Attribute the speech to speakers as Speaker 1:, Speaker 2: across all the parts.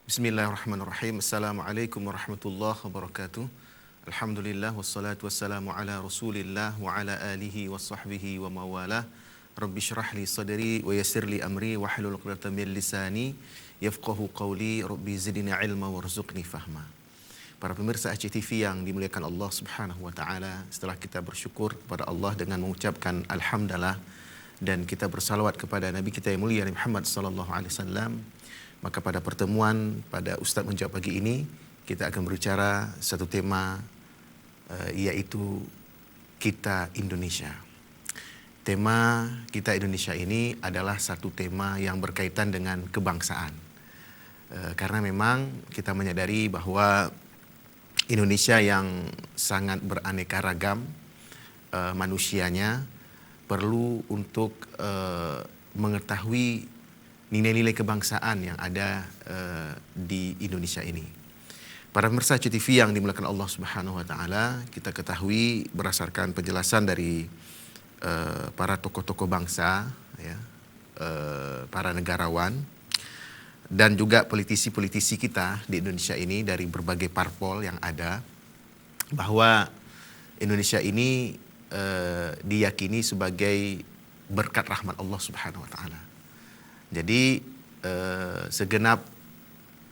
Speaker 1: Bismillahirrahmanirrahim. Assalamualaikum warahmatullahi wabarakatuh. Alhamdulillah wassalatu wassalamu ala Rasulillah wa ala alihi wa sahbihi wa mawalah. Rabbi syrah li sadri wa yassir li amri wa hlul 'uqdatam min lisani yafqahu qawli. Rabbi zidni ilma warzuqni fahma. Para pemirsa HCTV yang dimuliakan Allah Subhanahu wa taala, setelah kita bersyukur kepada Allah dengan mengucapkan alhamdulillah dan kita bersalawat kepada Nabi kita yang mulia Muhammad sallallahu alaihi wasallam, maka pada pertemuan pada Ustaz Menjawab pagi ini kita akan berbicara satu tema yaitu Kita Indonesia. Tema Kita Indonesia ini adalah satu tema yang berkaitan dengan kebangsaan. Karena memang kita menyadari bahwa Indonesia yang sangat beraneka ragam manusianya perlu untuk mengetahui nilai-nilai kebangsaan yang ada di Indonesia ini. Para pemirsa HCTV yang dimuliakan Allah Subhanahu wa taala, kita ketahui berdasarkan penjelasan dari para tokoh-tokoh bangsa, ya, para negarawan dan juga politisi-politisi kita di Indonesia ini dari berbagai parpol yang ada, bahwa Indonesia ini diyakini sebagai berkat rahmat Allah Subhanahu wa taala. Jadi segenap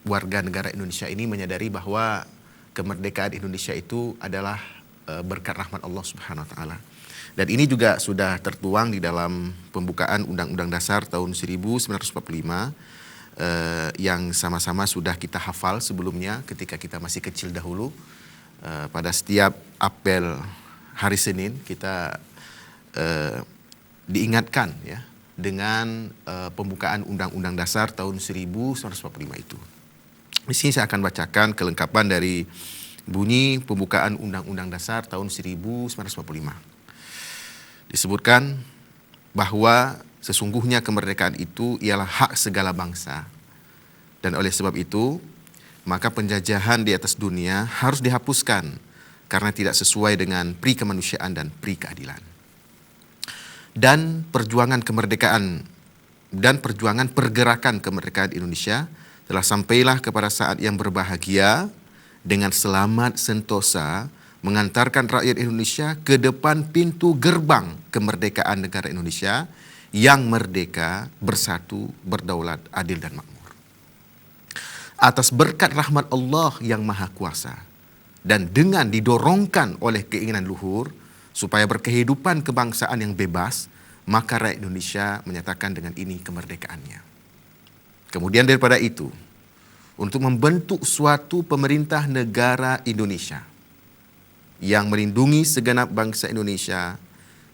Speaker 1: warga negara Indonesia ini menyadari bahwa kemerdekaan Indonesia itu adalah berkat rahmat Allah Subhanahu wa taala. Dan ini juga sudah tertuang di dalam pembukaan Undang-Undang Dasar tahun 1945 yang sama-sama sudah kita hafal sebelumnya ketika kita masih kecil dahulu. Pada setiap apel hari Senin kita diingatkan, ya, dengan pembukaan Undang-Undang Dasar tahun 1945 itu. Di sini saya akan bacakan kelengkapan dari bunyi pembukaan Undang-Undang Dasar tahun 1945. Disebutkan bahwa sesungguhnya kemerdekaan itu ialah hak segala bangsa, dan oleh sebab itu maka penjajahan di atas dunia harus dihapuskan karena tidak sesuai dengan pri kemanusiaan dan pri keadilan. Dan perjuangan kemerdekaan dan perjuangan pergerakan kemerdekaan Indonesia telah sampailah kepada saat yang berbahagia dengan selamat sentosa mengantarkan rakyat Indonesia ke depan pintu gerbang kemerdekaan negara Indonesia yang merdeka, bersatu, berdaulat, adil dan makmur. Atas berkat rahmat Allah yang Maha Kuasa dan dengan didorongkan oleh keinginan luhur supaya berkehidupan kebangsaan yang bebas, maka rakyat Indonesia menyatakan dengan ini kemerdekaannya. Kemudian daripada itu, untuk membentuk suatu pemerintah negara Indonesia yang melindungi segenap bangsa Indonesia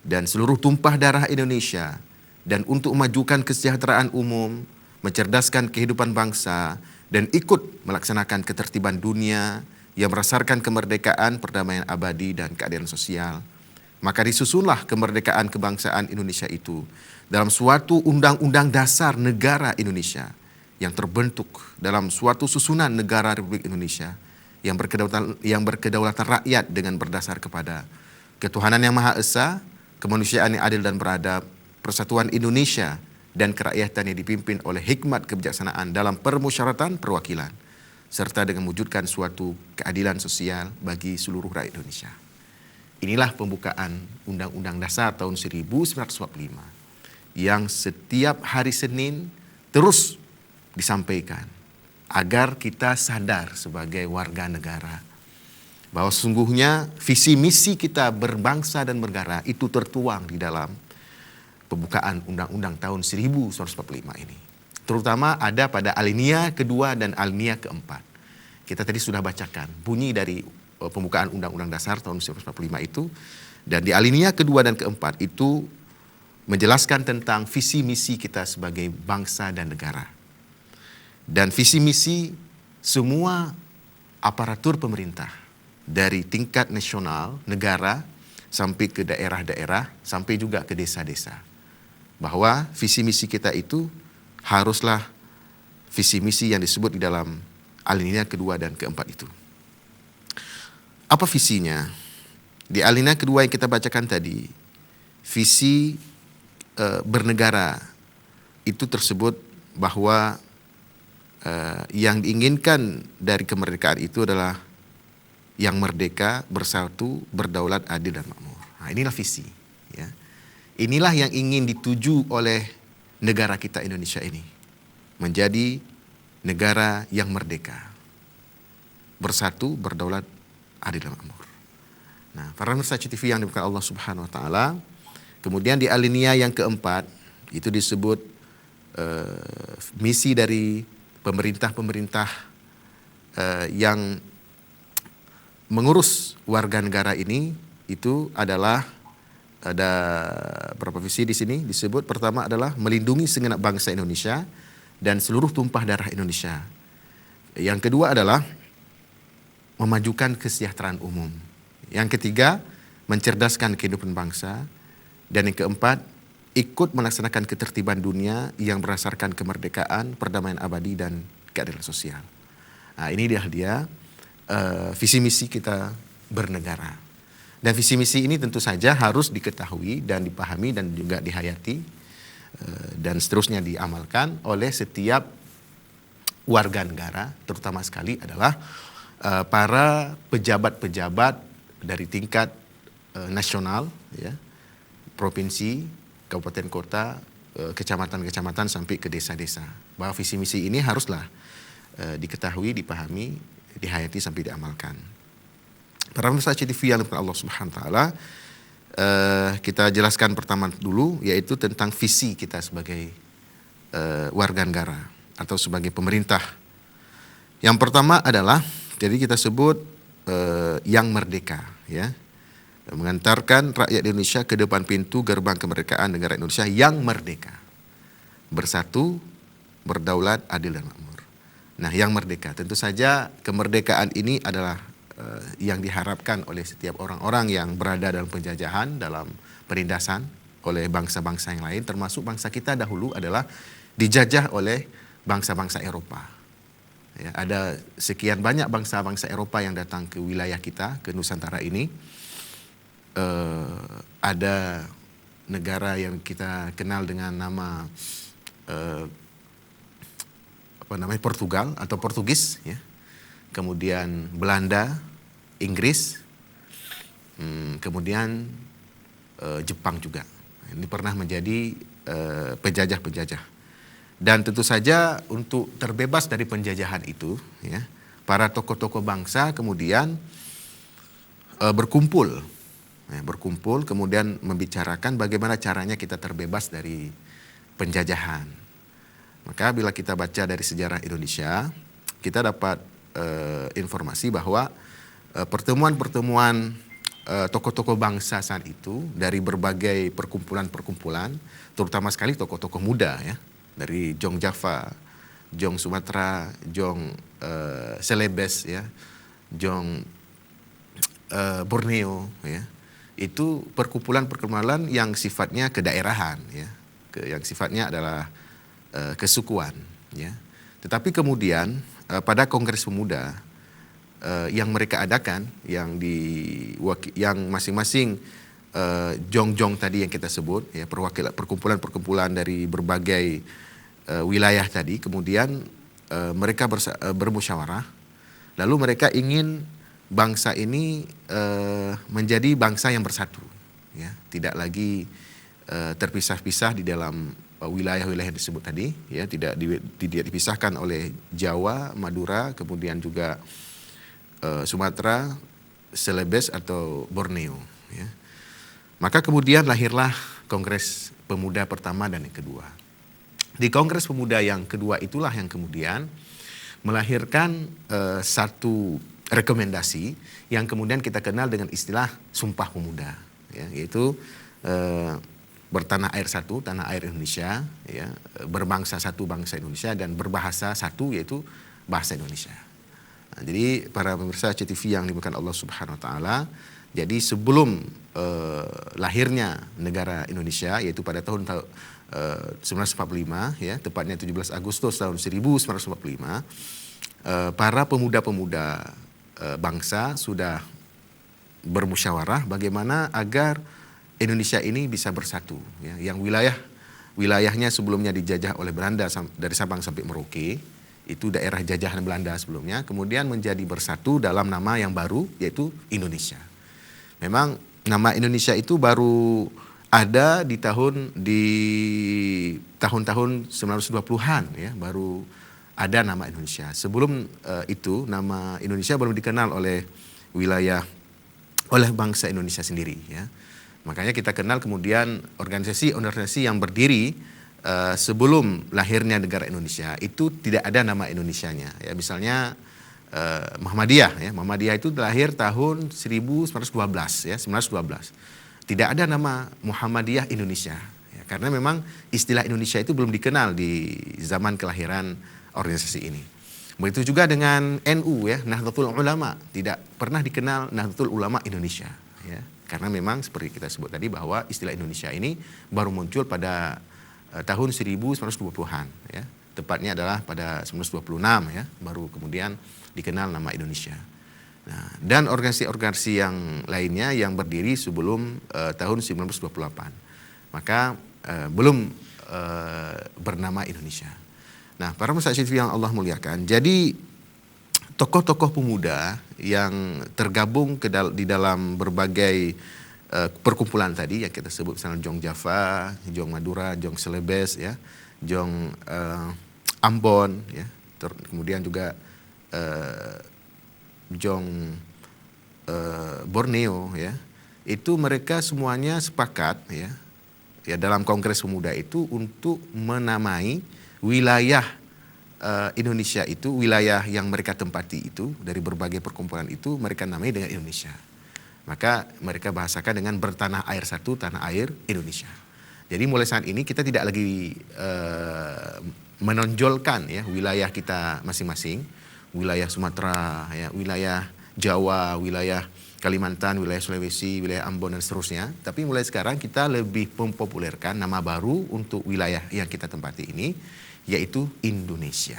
Speaker 1: dan seluruh tumpah darah Indonesia, dan untuk memajukan kesejahteraan umum, mencerdaskan kehidupan bangsa, dan ikut melaksanakan ketertiban dunia yang berdasarkan kemerdekaan, perdamaian abadi, dan keadilan sosial, maka disusunlah kemerdekaan kebangsaan Indonesia itu dalam suatu undang-undang dasar negara Indonesia yang terbentuk dalam suatu susunan negara Republik Indonesia yang berkedaulatan rakyat dengan berdasar kepada ketuhanan yang Maha Esa, kemanusiaan yang adil dan beradab, persatuan Indonesia, dan kerakyatan yang dipimpin oleh hikmat kebijaksanaan dalam permusyawaratan perwakilan, serta dengan mewujudkan suatu keadilan sosial bagi seluruh rakyat Indonesia. Inilah pembukaan Undang-Undang Dasar tahun 1945 yang setiap hari Senin terus disampaikan agar kita sadar sebagai warga negara bahwa sesungguhnya visi misi kita berbangsa dan bernegara itu tertuang di dalam pembukaan Undang-Undang tahun 1945 ini. Terutama ada pada alinea kedua dan alinea keempat. Kita tadi sudah bacakan bunyi dari pembukaan Undang-Undang Dasar tahun 1945 itu, dan di alinea kedua dan keempat itu menjelaskan tentang visi misi kita sebagai bangsa dan negara. Dan visi misi semua aparatur pemerintah dari tingkat nasional, negara, sampai ke daerah-daerah, sampai juga ke desa-desa, bahwa visi misi kita itu haruslah visi misi yang disebut di dalam alinea kedua dan keempat itu. Apa visinya? Di alinea kedua yang kita bacakan tadi, visi bernegara itu tersebut bahwa Yang diinginkan dari kemerdekaan itu adalah yang merdeka, bersatu, berdaulat, adil dan makmur. Nah, inilah visi. Ya. Inilah yang ingin dituju oleh negara kita Indonesia ini, menjadi negara yang merdeka, bersatu, berdaulat, adil dan makmur. Nah, para pemirsa CTV yang dimuliakan Allah Subhanahu Wa Taala, kemudian di alinea yang keempat itu disebut misi dari pemerintah-pemerintah yang mengurus warga negara ini. Itu adalah ada beberapa visi di sini disebut. Pertama adalah melindungi segenap bangsa Indonesia dan seluruh tumpah darah Indonesia. Yang kedua adalah memajukan kesejahteraan umum. Yang ketiga, mencerdaskan kehidupan bangsa. Dan yang keempat, ikut melaksanakan ketertiban dunia yang berdasarkan kemerdekaan, perdamaian abadi, dan keadilan sosial. Nah, ini dia visi misi kita bernegara. Dan visi misi ini tentu saja harus diketahui dan dipahami dan juga dihayati dan seterusnya diamalkan oleh setiap warga negara, terutama sekali adalah para pejabat-pejabat dari tingkat nasional, ya, provinsi, kabupaten kota, kecamatan-kecamatan sampai ke desa-desa. Bahwa visi misi ini haruslah diketahui, dipahami, dihayati sampai diamalkan. Para pemirsa CTV yang dimuliakan Allah Subhanahu Wa Taala, kita jelaskan pertama dulu, yaitu tentang visi kita sebagai warga negara atau sebagai pemerintah. Yang pertama adalah, jadi kita sebut yang merdeka, ya, mengantarkan rakyat Indonesia ke depan pintu gerbang kemerdekaan negara Indonesia yang merdeka, bersatu, berdaulat, adil dan makmur. Nah, yang merdeka, tentu saja kemerdekaan ini adalah yang diharapkan oleh setiap orang-orang yang berada dalam penjajahan, dalam penindasan oleh bangsa-bangsa yang lain, termasuk bangsa kita dahulu adalah dijajah oleh bangsa-bangsa Eropa. Ya, ada sekian banyak bangsa-bangsa Eropa yang datang ke wilayah kita, ke Nusantara ini. Ada negara yang kita kenal dengan nama Portugal atau Portugis, ya. Kemudian Belanda, Inggris, kemudian Jepang juga. Ini pernah menjadi penjajah-penjajah. Dan tentu saja untuk terbebas dari penjajahan itu, ya, para tokoh-tokoh bangsa kemudian berkumpul, kemudian membicarakan bagaimana caranya kita terbebas dari penjajahan. Maka bila kita baca dari sejarah Indonesia, kita dapat informasi bahwa pertemuan-pertemuan tokoh-tokoh bangsa saat itu dari berbagai perkumpulan-perkumpulan, terutama sekali tokoh-tokoh muda, ya, dari Jong Java, Jong Sumatera, Jong Celebes, ya, Jong Borneo, ya, itu perkumpulan-perkumpulan yang sifatnya kedaerahan, ya, yang sifatnya adalah kesukuan, ya. Tetapi kemudian pada Kongres Pemuda yang mereka adakan, yang masing-masing jong-jong tadi yang kita sebut, ya, perkumpulan-perkumpulan dari berbagai wilayah tadi, kemudian mereka bermusyawarah, lalu mereka ingin bangsa ini menjadi bangsa yang bersatu, ya, tidak lagi terpisah-pisah di dalam wilayah-wilayah yang disebut tadi, ya, tidak dipisahkan oleh Jawa, Madura, kemudian juga Sumatera, Celebes atau Borneo, ya. Maka kemudian lahirlah Kongres Pemuda pertama dan yang kedua. Di Kongres Pemuda yang kedua itulah yang kemudian melahirkan satu rekomendasi yang kemudian kita kenal dengan istilah Sumpah Pemuda, ya, yaitu bertanah air satu, tanah air Indonesia, ya, berbangsa satu, bangsa Indonesia, dan berbahasa satu, yaitu bahasa Indonesia. Nah, jadi para pemirsa CTV yang dimuliakan Allah Subhanahu Wa Taala, jadi sebelum lahirnya negara Indonesia, yaitu pada tahun 1945, ya, tepatnya 17 Agustus tahun 1945, para pemuda-pemuda bangsa sudah bermusyawarah bagaimana agar Indonesia ini bisa bersatu, ya, yang wilayahnya sebelumnya dijajah oleh Belanda dari Sabang sampai Merauke, itu daerah jajahan Belanda sebelumnya, kemudian menjadi bersatu dalam nama yang baru yaitu Indonesia. Memang nama Indonesia itu baru ada di tahun-tahun 1920-an ya, baru ada nama Indonesia. Sebelum itu nama Indonesia belum dikenal oleh bangsa Indonesia sendiri ya. Makanya kita kenal kemudian organisasi yang berdiri sebelum lahirnya negara Indonesia itu tidak ada nama Indonesianya ya. Misalnya Muhammadiyah ya. Muhammadiyah itu lahir tahun 1912 ya, 1912. Tidak ada nama Muhammadiyah Indonesia ya, karena memang istilah Indonesia itu belum dikenal di zaman kelahiran organisasi ini. Begitu juga dengan NU ya, Nahdlatul Ulama, tidak pernah dikenal Nahdlatul Ulama Indonesia ya. Karena memang seperti kita sebut tadi bahwa istilah Indonesia ini baru muncul pada tahun 1920-an ya. Tepatnya adalah pada 1926 ya, baru kemudian dikenal nama Indonesia. Nah, dan organisasi-organisasi yang lainnya yang berdiri sebelum tahun 1928. Maka belum bernama Indonesia. Nah, para masyarakat yang Allah muliakan, jadi tokoh-tokoh pemuda yang tergabung di dalam berbagai perkumpulan tadi yang kita sebut, misalnya Jong Java, Jong Madura, Jong Celebes ya, Jong Ambon ya, kemudian juga Jong Borneo ya, itu mereka semuanya sepakat ya dalam Kongres Pemuda itu untuk menamai wilayah Indonesia itu, wilayah yang mereka tempati itu dari berbagai perkumpulan itu mereka namai dengan Indonesia. Maka mereka bahasakan dengan bertanah air satu, tanah air Indonesia. Jadi mulai saat ini kita tidak lagi menonjolkan ya wilayah kita masing-masing, wilayah Sumatera, ya, wilayah Jawa, wilayah Kalimantan, wilayah Sulawesi, wilayah Ambon dan seterusnya. Tapi mulai sekarang kita lebih mempopulerkan nama baru untuk wilayah yang kita tempati ini, yaitu Indonesia.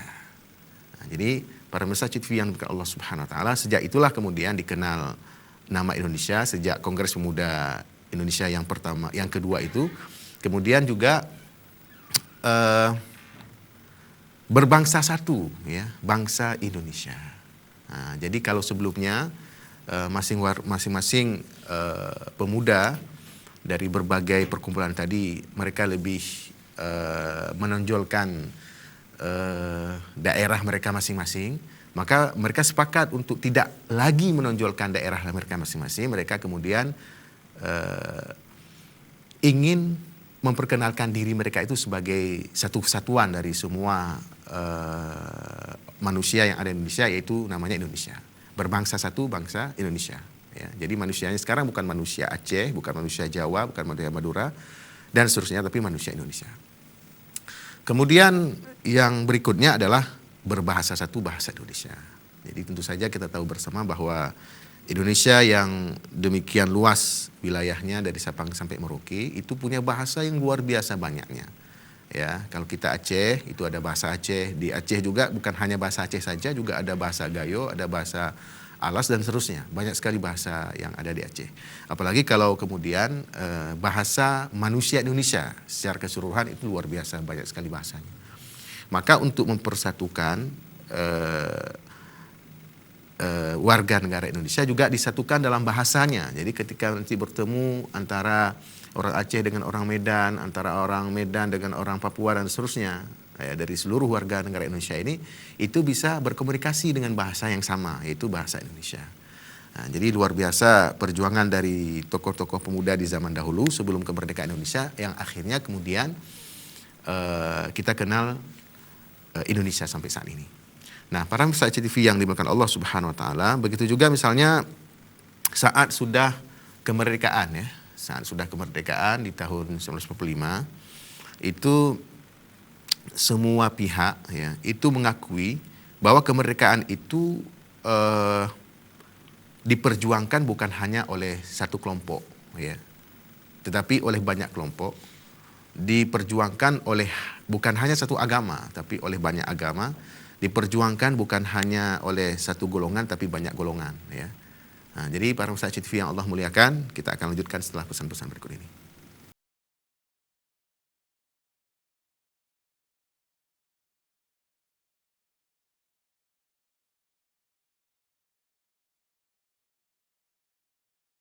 Speaker 1: Nah, jadi para pemirsa TV yang dimuliakan Allah Subhanahu Wa Taala, sejak itulah kemudian dikenal nama Indonesia sejak Kongres Pemuda Indonesia yang pertama, yang kedua itu, kemudian juga berbangsa satu, ya, bangsa Indonesia. Nah, jadi kalau sebelumnya masing-masing pemuda dari berbagai perkumpulan tadi mereka lebih menonjolkan daerah mereka masing-masing, maka mereka sepakat untuk tidak lagi menonjolkan daerah mereka masing-masing. Mereka kemudian ingin memperkenalkan diri mereka itu sebagai satu kesatuan dari semua manusia yang ada di Indonesia, yaitu namanya Indonesia. Berbangsa satu, bangsa Indonesia. Ya, jadi manusianya sekarang bukan manusia Aceh, bukan manusia Jawa, bukan manusia Madura, dan seterusnya, tapi manusia Indonesia. Kemudian yang berikutnya adalah berbahasa satu, bahasa Indonesia. Jadi tentu saja kita tahu bersama bahwa Indonesia yang demikian luas wilayahnya dari Sabang sampai Merauke itu punya bahasa yang luar biasa banyaknya. Ya, kalau kita Aceh itu ada bahasa Aceh, di Aceh juga bukan hanya bahasa Aceh saja, juga ada bahasa Gayo, ada bahasa Alas dan seterusnya. Banyak sekali bahasa yang ada di Aceh. Apalagi kalau kemudian bahasa manusia Indonesia secara keseluruhan itu luar biasa banyak sekali bahasanya. Maka untuk mempersatukan warga negara Indonesia juga disatukan dalam bahasanya. Jadi ketika nanti bertemu antara orang Aceh dengan orang Medan, antara orang Medan dengan orang Papua dan seterusnya, dari seluruh warga negara Indonesia ini, itu bisa berkomunikasi dengan bahasa yang sama, yaitu bahasa Indonesia. Nah, jadi luar biasa perjuangan dari tokoh-tokoh pemuda di zaman dahulu sebelum kemerdekaan Indonesia, yang akhirnya kemudian kita kenal Indonesia sampai saat ini. Nah, para pemirsa TV yang dimuliakan Allah Subhanahu Wa Taala, begitu juga misalnya saat sudah kemerdekaan ya. Saat sudah kemerdekaan di tahun 1945 itu semua pihak ya itu mengakui bahwa kemerdekaan itu diperjuangkan bukan hanya oleh satu kelompok ya, tetapi oleh banyak kelompok, diperjuangkan oleh bukan hanya satu agama tapi oleh banyak agama, diperjuangkan bukan hanya oleh satu golongan tapi banyak golongan ya. Nah, jadi para pemirsa TV yang Allah muliakan, kita akan lanjutkan setelah pesan-pesan berikut ini.